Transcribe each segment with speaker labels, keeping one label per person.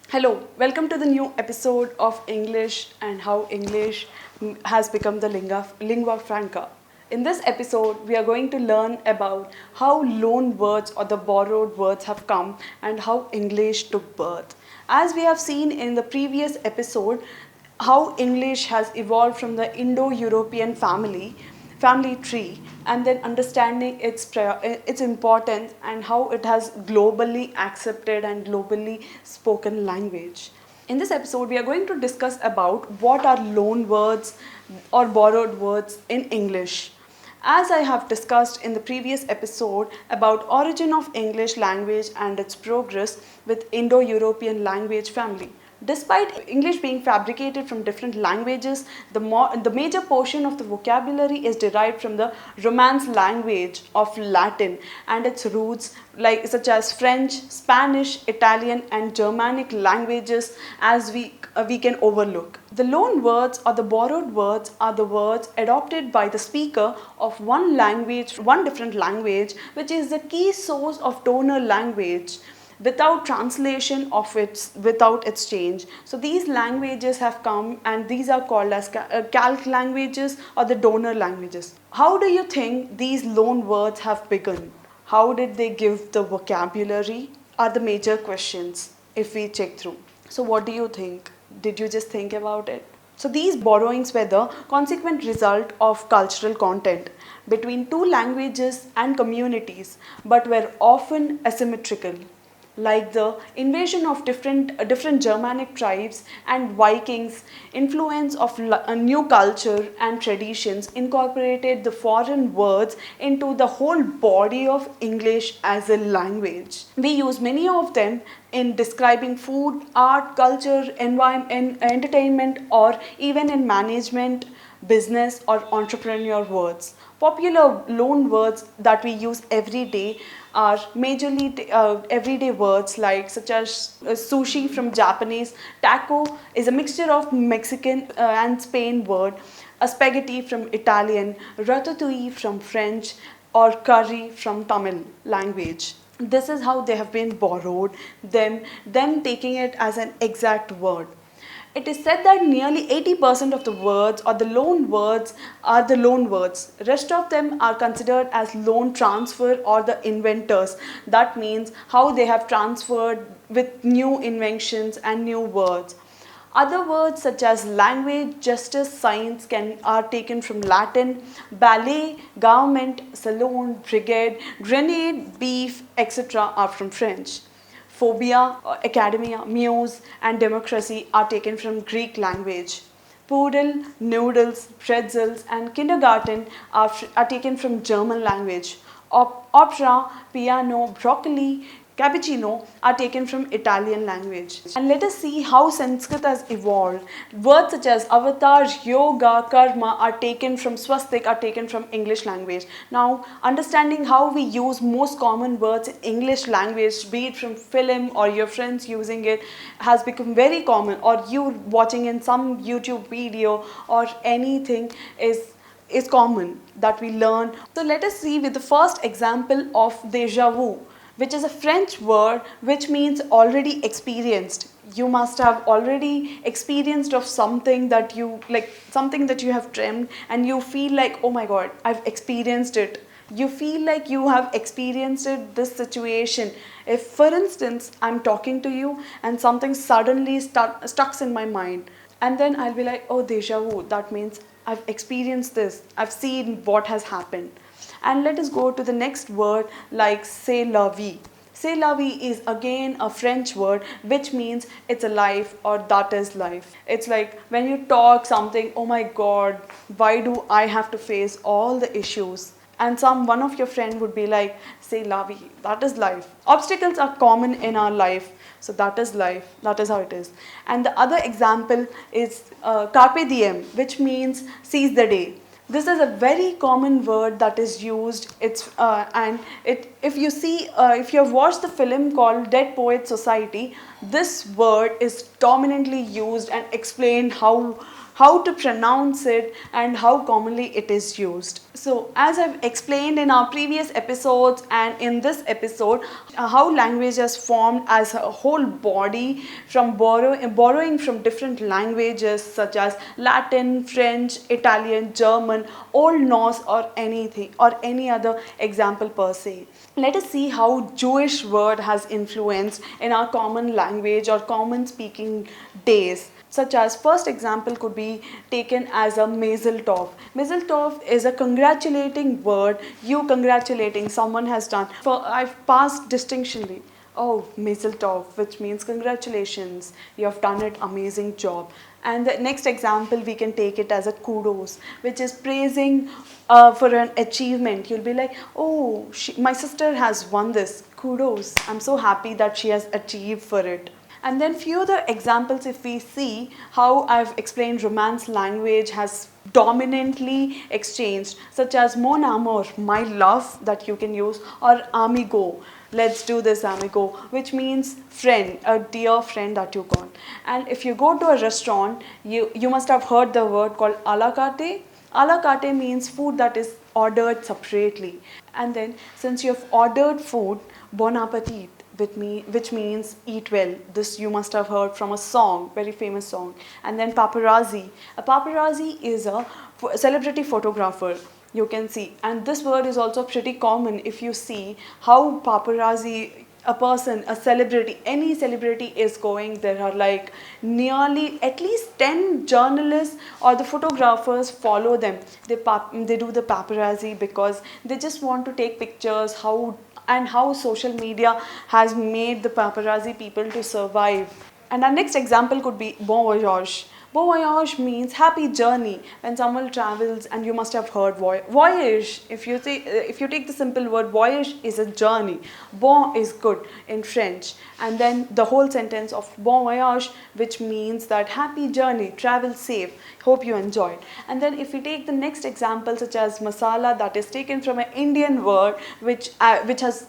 Speaker 1: Hello, welcome to the new episode of English and how English has become the lingua franca. In this episode, we are going to learn about how loan words or the borrowed words have come and how English took birth. As we have seen in the previous episode, how English has evolved from the Indo-European family tree, and then understanding its importance and how it has globally accepted and globally spoken language. In this episode, we are going to discuss about what are loan words or borrowed words in English. As I have discussed in the previous episode about origin of English language and its progress with Indo-European language family. Despite English being fabricated from different languages, the major portion of the vocabulary is derived from the Romance language of Latin and its roots such as French, Spanish, Italian and Germanic languages as we can overlook. The loan words or the borrowed words are the words adopted by the speaker of one different language, which is the key source of donor language without translation of without its change. So these languages have come and these are called as calc languages or the donor languages. How do you think these loan words have begun? How did they give the vocabulary are the major questions if we check through. So what do you think? Did you just think about it? So these borrowings were the consequent result of cultural content between two languages and communities, but were often asymmetrical, like the invasion of different Germanic tribes and Vikings, influence of a new culture and traditions incorporated the foreign words into the whole body of English as a language. We use many of them in describing food, art, culture, environment, entertainment, or even in management, business, or entrepreneur words. Popular loan words that we use every day are majorly everyday words like such as sushi from Japanese, taco is a mixture of Mexican and Spain word, a spaghetti from Italian, ratatouille from French, or curry from Tamil language. This is how they have been borrowed, them taking it as an exact word. It is said that nearly 80% of the words or the loan words are the loan words. Rest of them are considered as loan transfer or the inventors. That means how they have transferred with new inventions and new words. Other words such as language, justice, science are taken from Latin, ballet, government, salon, brigade, grenade, beef, etc. are from French. Phobia, academia, muse, and democracy are taken from Greek language. Poodle, noodles, pretzels, and kindergarten are taken from German language. Opera, piano, broccoli, cappuccino are taken from Italian language. And let us see how Sanskrit has evolved. Words such as avatar, yoga, karma are taken from swastik, are taken from English language. Now, understanding how we use most common words in English language, be it from film or your friends using it, has become very common, or you watching in some YouTube video or anything is common that we learn. So let us see with the first example of déjà vu, which is a French word which means already experienced. You must have already experienced of something that you like, something that you have dreamed and you feel like, oh my god, I've experienced it. You feel like you have experienced this situation. If for instance I'm talking to you and something suddenly stuck in my mind, and then I'll be like, oh, déjà vu, that means I've experienced this, I've seen what has happened. And let us go to the next word like c'est la vie. C'est la vie is again a French word which means it's a life or that is life. It's like when you talk something, oh my god, why do I have to face all the issues? And one of your friend would be like, c'est la vie, that is life. Obstacles are common in our life, so that is life, that is how it is. And the other example is carpe diem, which means seize the day. This is a very common word that is used. If you have watched the film called Dead Poets Society, this word is dominantly used and explained how to pronounce it, and how commonly it is used. So as I've explained in our previous episodes and in this episode, how language has formed as a whole body from borrowing from different languages such as Latin, French, Italian, German, Old Norse, or anything or any other example per se. Let us see how Jewish word has influenced in our common language or common speaking days. Such as first example could be taken as a mazel tov. Mazel tov is a congratulating word, you congratulating someone has done. I've passed distinctionally. Oh, mazel tov, which means congratulations, you have done it, amazing job. And the next example we can take it as a kudos, which is praising for an achievement. You'll be like, oh, my sister has won this, kudos, I'm so happy that she has achieved for it. And then few other examples, if we see how I've explained romance language has dominantly exchanged, such as mon amour, my love, that you can use, or amigo, let's do this amigo, which means friend, a dear friend that you call. And if you go to a restaurant, you must have heard the word called a la carte. A la carte means food that is ordered separately. And then since you have ordered food, bon appetit, which means eat well. This you must have heard from a song, very famous song. And then paparazzi. A paparazzi is a celebrity photographer, you can see. And this word is also pretty common if you see how paparazzi, a person, a celebrity, any celebrity is going, there are like nearly at least 10 journalists or the photographers follow them. They do the paparazzi because they just want to take pictures, how social media has made the paparazzi people to survive. And our next example could be bon voyage. Bon voyage means happy journey. When someone travels, and you must have heard voyage. If you take the simple word voyage is a journey. Bon is good in French, and then the whole sentence of bon voyage, which means that happy journey, travel safe. Hope you enjoyed. And then if we take the next example, such as masala, that is taken from an Indian word, which has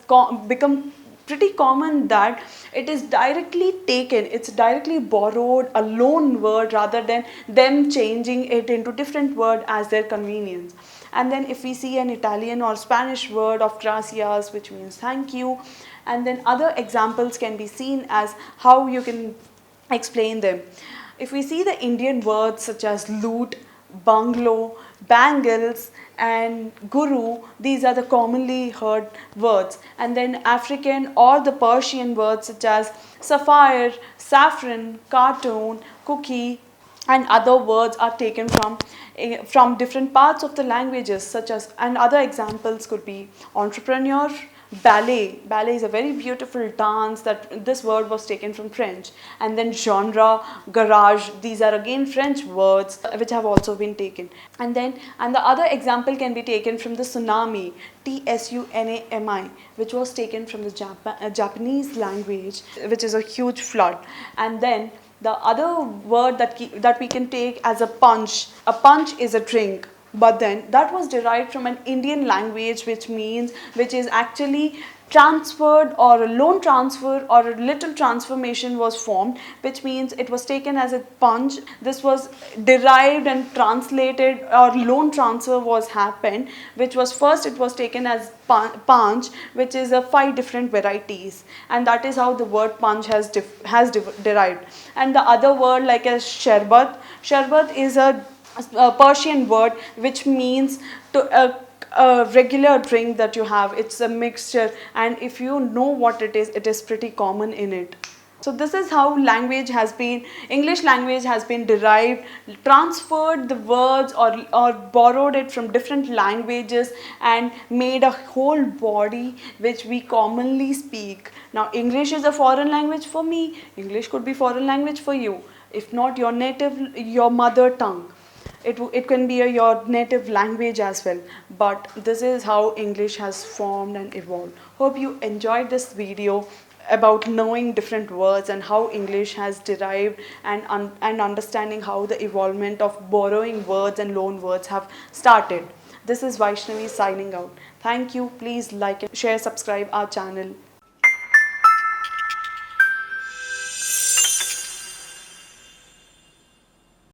Speaker 1: become pretty common, that it is directly taken, it's directly borrowed, a loan word, rather than them changing it into different word as their convenience. And then if we see an Italian or Spanish word of gracias, which means thank you, and then other examples can be seen as how you can explain them. If we see the Indian words such as loot, bungalow, bangles, and guru, these are the commonly heard words. And then African or the Persian words such as sapphire, saffron, cartoon, cookie, and other words are taken from different parts of the languages, such as, and other examples could be entrepreneur, ballet. Ballet is a very beautiful dance, that this word was taken from French. And then genre, garage, these are again French words which have also been taken. And the other example can be taken from the tsunami, tsunami, which was taken from the Japanese language, which is a huge flood. And then the other word that we can take as a punch is a drink. But then that was derived from an Indian language, which is actually transferred, or a loan transfer or a little transformation was formed, which means it was taken as a punch. This was derived and translated, or loan transfer was happened, which was first it was taken as punch, which is a 5 different varieties, and that is how the word punch has derived. And the other word like as sharbat is a Persian word which means a regular drink that you have. It's a mixture, and if you know what it is pretty common in it. So this is how English language has been derived, transferred the words or borrowed it from different languages and made a whole body which we commonly speak. Now English is a foreign language for me, English could be foreign language for you. If not your mother tongue, it can be your native language as well. But this is how English has formed and evolved. Hope you enjoyed this video about knowing different words and how English has derived, and understanding how the evolvement of borrowing words and loan words have started. This is Vaishnavi signing out. Thank you. Please like and share, subscribe our channel.